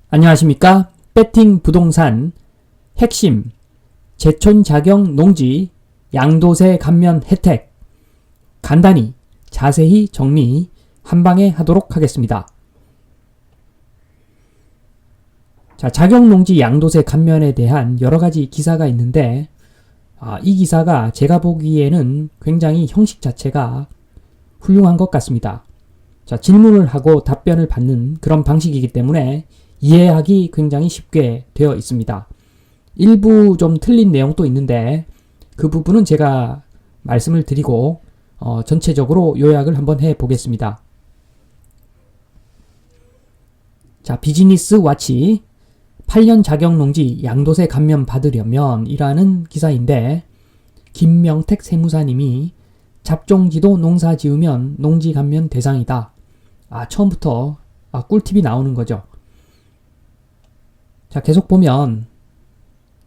안녕하십니까? 배팅 부동산 핵심 제촌자경 농지 양도세 감면 혜택 간단히 자세히 정리 한방에 하도록 하겠습니다. 자, 자경농지 양도세 감면에 대한 여러가지 기사가 있는데 이 기사가 제가 보기에는 굉장히 형식 자체가 훌륭한 것 같습니다. 자, 질문을 하고 답변을 받는 그런 방식이기 때문에 이해하기 굉장히 쉽게 되어 있습니다. 일부 좀 틀린 내용도 있는데 그 부분은 제가 말씀을 드리고 전체적으로 요약을 한번 해 보겠습니다. 자, 비즈니스 와치 8년 자경농지 양도세 감면 받으려면 이라는 기사인데 김명택 세무사님이 잡종지도 농사 지으면 농지 감면 대상이다. 처음부터 꿀팁이 나오는 거죠. 자, 계속 보면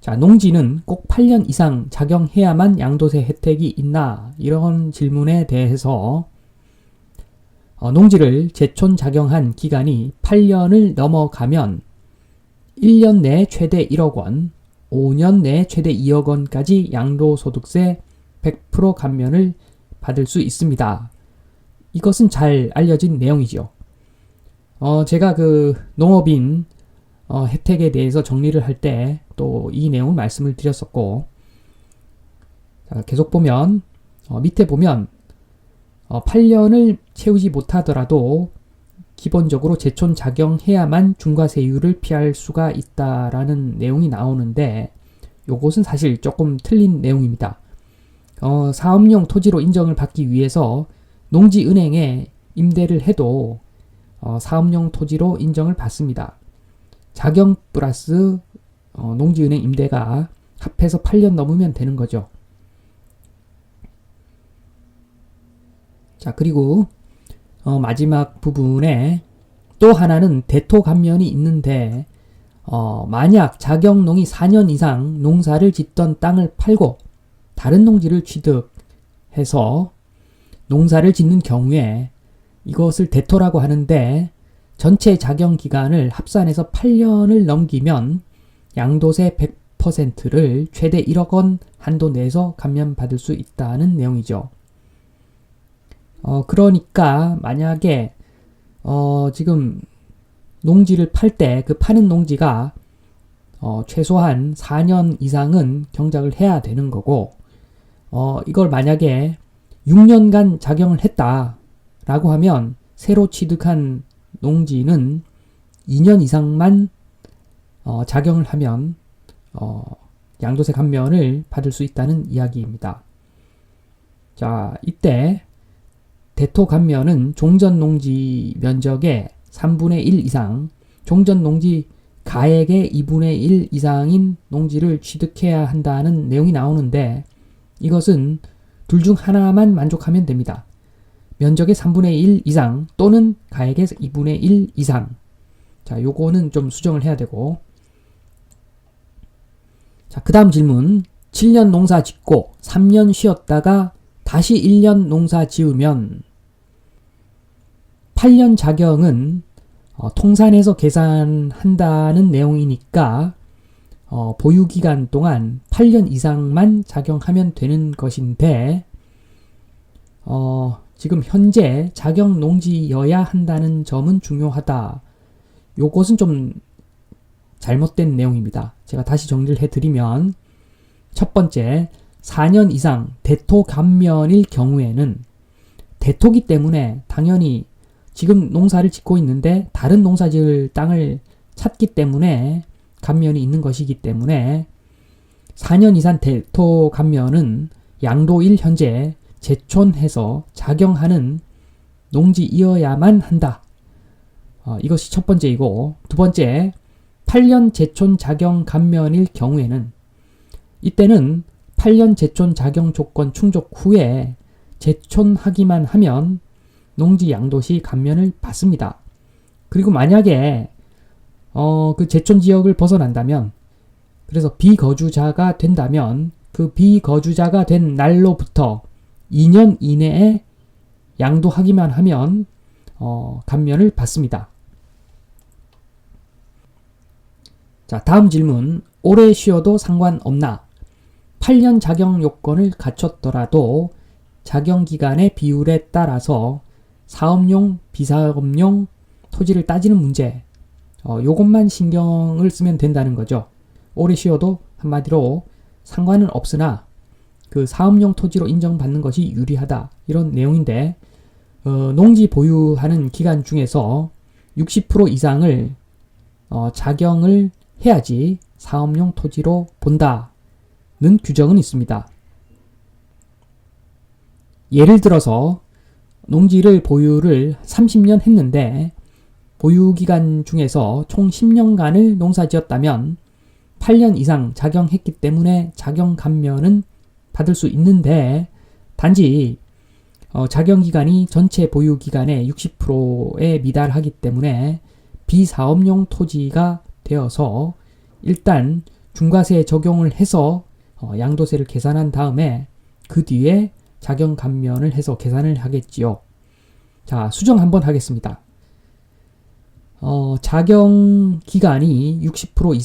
자, 농지는 꼭 8년 이상 작용해야만 양도세 혜택이 있나? 이런 질문에 대해서 농지를 제촌 작용한 기간이 8년을 넘어가면 1년 내에 최대 1억 원, 5년 내에 최대 2억 원까지 양도소득세 100% 감면을 받을 수 있습니다. 이것은 잘 알려진 내용이죠. 제가 그 농업인 혜택에 대해서 정리를 할 때 또 이 내용을 말씀을 드렸었고, 자, 계속 보면 밑에 보면 8년을 채우지 못하더라도 기본적으로 제촌 작용해야만 중과세율을 피할 수가 있다라는 내용이 나오는데 요것은 사실 조금 틀린 내용입니다. 사업용 토지로 인정을 받기 위해서 농지은행에 임대를 해도 사업용 토지로 인정을 받습니다. 자경 플러스 농지은행 임대가 합해서 8년 넘으면 되는 거죠. 자, 그리고 마지막 부분에 또 하나는 대토 감면이 있는데 만약 자경농이 4년 이상 농사를 짓던 땅을 팔고 다른 농지를 취득해서 농사를 짓는 경우에 이것을 대토라고 하는데 전체 자경 기간을 합산해서 8년을 넘기면 양도세 100%를 최대 1억 원 한도 내에서 감면받을 수 있다는 내용이죠. 그러니까 만약에 지금 농지를 팔 때 그 파는 농지가 최소한 4년 이상은 경작을 해야 되는 거고 이걸 만약에 6년간 작용을 했다라고 하면 새로 취득한 농지는 2년 이상만 작용을 하면 양도세 감면을 받을 수 있다는 이야기입니다. 자, 이때 대토 감면은 종전 농지 면적의 3분의 1 이상, 종전 농지 가액의 2분의 1 이상인 농지를 취득해야 한다는 내용이 나오는데 이것은 둘 중 하나만 만족하면 됩니다. 면적의 3분의 1 이상 또는 가액의 2분의 1 이상. 자, 요거는 좀 수정을 해야 되고. 자, 그 다음 질문. 7년 농사 짓고 3년 쉬었다가 다시 1년 농사 지으면 8년 자경은 통산해서 계산한다는 내용이니까 보유기간 동안 8년 이상만 작용하면 되는 것인데 지금 현재 자경 농지여야 한다는 점은 중요하다. 요것은 좀 잘못된 내용입니다. 제가 다시 정리를 해드리면 첫 번째, 4년 이상 대토 감면일 경우에는 대토기 때문에 당연히 지금 농사를 짓고 있는데 다른 농사 지을 땅을 찾기 때문에 감면이 있는 것이기 때문에 4년 이상 대토 감면은 양도일 현재 제촌해서 작용하는 농지이어야만 한다. 이것이 첫 번째이고, 두 번째, 8년 제촌 작용 감면일 경우에는 이때는 8년 제촌 작용 조건 충족 후에 제촌하기만 하면 농지 양도시 감면을 받습니다. 그리고 만약에 그 제촌 지역을 벗어난다면, 그래서 비거주자가 된다면 그 비거주자가 된 날로부터 2년 이내에 양도하기만 하면 감면을 받습니다. 자, 다음 질문. 오래 쉬어도 상관없나? 8년 자격 요건을 갖췄더라도 자격기간의 비율에 따라서 사업용, 비사업용 토지를 따지는 문제. 요것만 신경을 쓰면 된다는 거죠. 오래 쉬어도 한마디로 상관은 없으나 그 사업용 토지로 인정받는 것이 유리하다. 이런 내용인데, 농지 보유하는 기간 중에서 60% 이상을 작용을 해야지 사업용 토지로 본다는 규정은 있습니다. 예를 들어서 농지를 보유를 30년 했는데 보유기간 중에서 총 10년간을 농사지었다면 8년 이상 작용했기 때문에 작용 감면은 받을 수 있는데, 단지 작용기간이 전체 보유기간의 60%에 미달하기 때문에 비사업용 토지가 되어서 일단 중과세 적용을 해서 양도세를 계산한 다음에 그 뒤에 작용 감면을 해서 계산을 하겠지요. 자, 수정 한번 하겠습니다. 작용 기간이 60%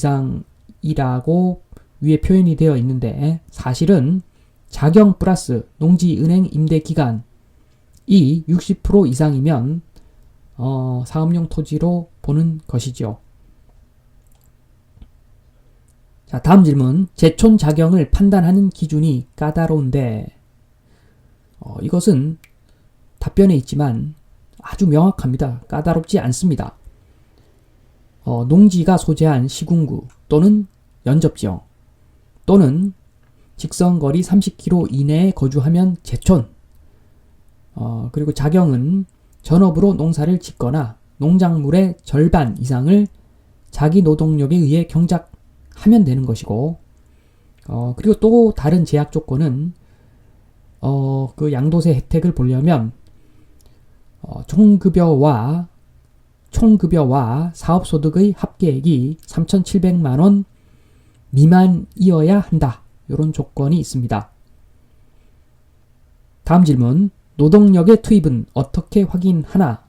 이상이라고 위에 표현이 되어 있는데, 사실은 작용 플러스 농지은행 임대 기간이 60% 이상이면 사업용 토지로 보는 것이죠. 자, 다음 질문. 제촌 작용을 판단하는 기준이 까다로운데, 이것은 답변에 있지만 아주 명확합니다. 까다롭지 않습니다. 농지가 소재한 시군구 또는 연접지형 또는 직선거리 30km 이내에 거주하면 제촌. 그리고 작용은 전업으로 농사를 짓거나 농작물의 절반 이상을 자기 노동력에 의해 경작하면 되는 것이고, 그리고 또 다른 제약 조건은 그 양도세 혜택을 보려면 총급여와 사업소득의 합계액이 3,700만원 미만이어야 한다. 이런 조건이 있습니다. 다음 질문. 노동력의 투입은 어떻게 확인하나?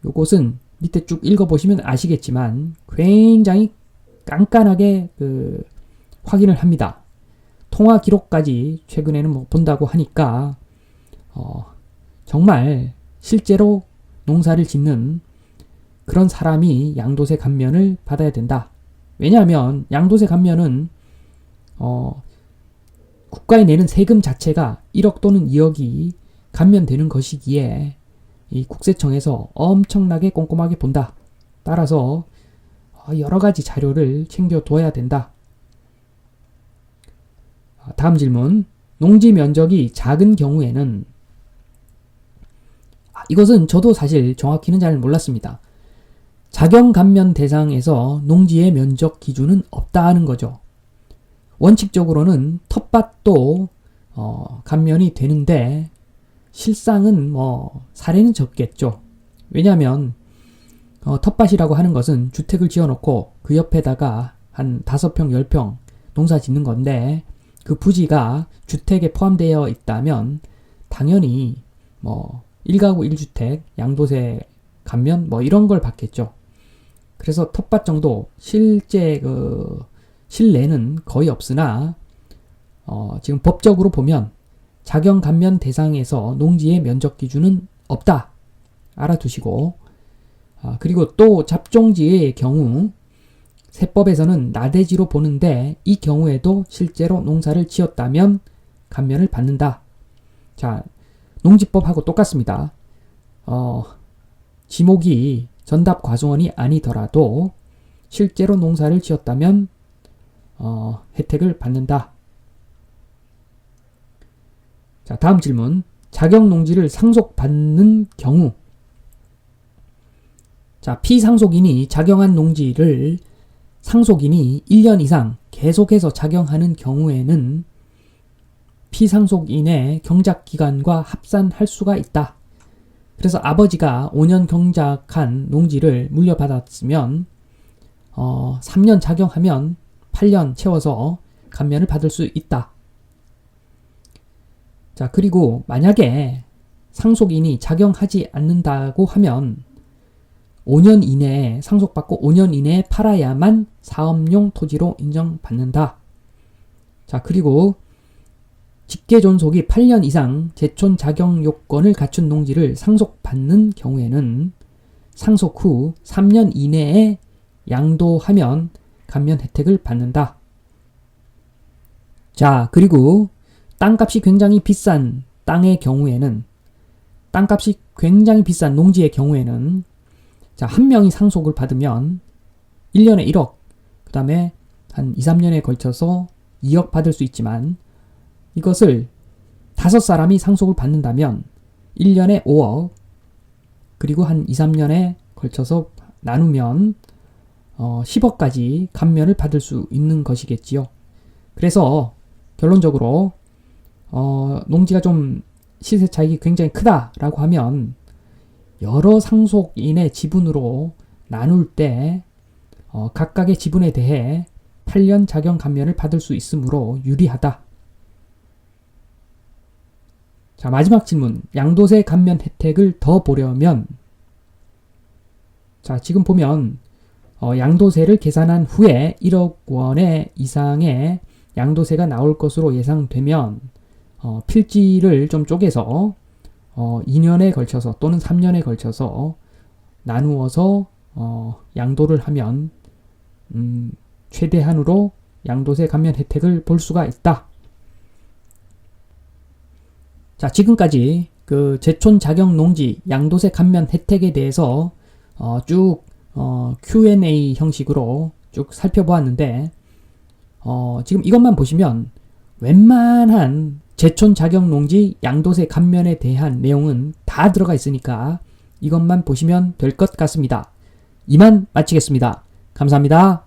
요것은 밑에 쭉 읽어보시면 아시겠지만 굉장히 깐깐하게 확인을 합니다. 통화 기록까지 최근에는 본다고 하니까 정말 실제로 농사를 짓는 그런 사람이 양도세 감면을 받아야 된다. 왜냐하면 양도세 감면은 국가에 내는 세금 자체가 1억 또는 2억이 감면되는 것이기에 이 국세청에서 엄청나게 꼼꼼하게 본다. 따라서 여러 가지 자료를 챙겨둬야 된다. 다음 질문. 농지 면적이 작은 경우에는, 이것은 저도 사실 정확히는 잘 몰랐습니다. 작용 감면 대상에서 농지의 면적 기준은 없다 하는 거죠. 원칙적으로는 텃밭도 감면이 되는데 실상은 사례는 적겠죠. 왜냐하면 텃밭이라고 하는 것은 주택을 지어놓고 그 옆에다가 한 5평, 10평 농사 짓는 건데, 그 부지가 주택에 포함되어 있다면 당연히 1가구 1주택 양도세 감면 이런 걸 받겠죠. 그래서 텃밭 정도 실제 실내는 거의 없으나 지금 법적으로 보면 작용 감면 대상에서 농지의 면적 기준은 없다. 알아두시고, 그리고 또 잡종지의 경우 세법에서는 나대지로 보는데 이 경우에도 실제로 농사를 지었다면 감면을 받는다. 자, 농지법하고 똑같습니다. 지목이 전답 과수원이 아니더라도 실제로 농사를 지었다면 혜택을 받는다. 자, 다음 질문. 자격 농지를 상속받는 경우. 자, 피상속인이 작용한 농지를 상속인이 1년 이상 계속해서 작용하는 경우에는 피상속인의 경작기간과 합산할 수가 있다. 그래서 아버지가 5년 경작한 농지를 물려받았으면 3년 작용하면 8년 채워서 감면을 받을 수 있다. 자, 그리고 만약에 상속인이 작용하지 않는다고 하면 5년 이내에 상속받고 5년 이내에 팔아야만 사업용 토지로 인정받는다. 자, 그리고 직계 존속이 8년 이상 제촌 자격 요건을 갖춘 농지를 상속받는 경우에는 상속 후 3년 이내에 양도하면 감면 혜택을 받는다. 자, 그리고 땅값이 굉장히 비싼 땅의 경우에는, 땅값이 굉장히 비싼 농지의 경우에는, 자, 한 명이 상속을 받으면 1년에 1억, 그 다음에 한 2, 3년에 걸쳐서 2억 받을 수 있지만, 이것을 5사람이 상속을 받는다면 1년에 5억, 그리고 한 2, 3년에 걸쳐서 나누면 10억까지 감면을 받을 수 있는 것이겠지요. 그래서 결론적으로 농지가 좀 시세 차익이 굉장히 크다라고 하면 여러 상속인의 지분으로 나눌 때 각각의 지분에 대해 8년 자격 감면을 받을 수 있으므로 유리하다. 자, 마지막 질문. 양도세 감면 혜택을 더 보려면, 자, 지금 보면 양도세를 계산한 후에 1억 원의 이상의 양도세가 나올 것으로 예상되면 필지를 좀 쪼개서 2년에 걸쳐서 또는 3년에 걸쳐서 나누어서 양도를 하면 최대한으로 양도세 감면 혜택을 볼 수가 있다. 자, 지금까지 그 제촌 자격 농지 양도세 감면 혜택에 대해서 쭉 Q&A 형식으로 쭉 살펴보았는데, 지금 이것만 보시면 웬만한 제촌 자격 농지 양도세 감면에 대한 내용은 다 들어가 있으니까 이것만 보시면 될 것 같습니다. 이만 마치겠습니다. 감사합니다.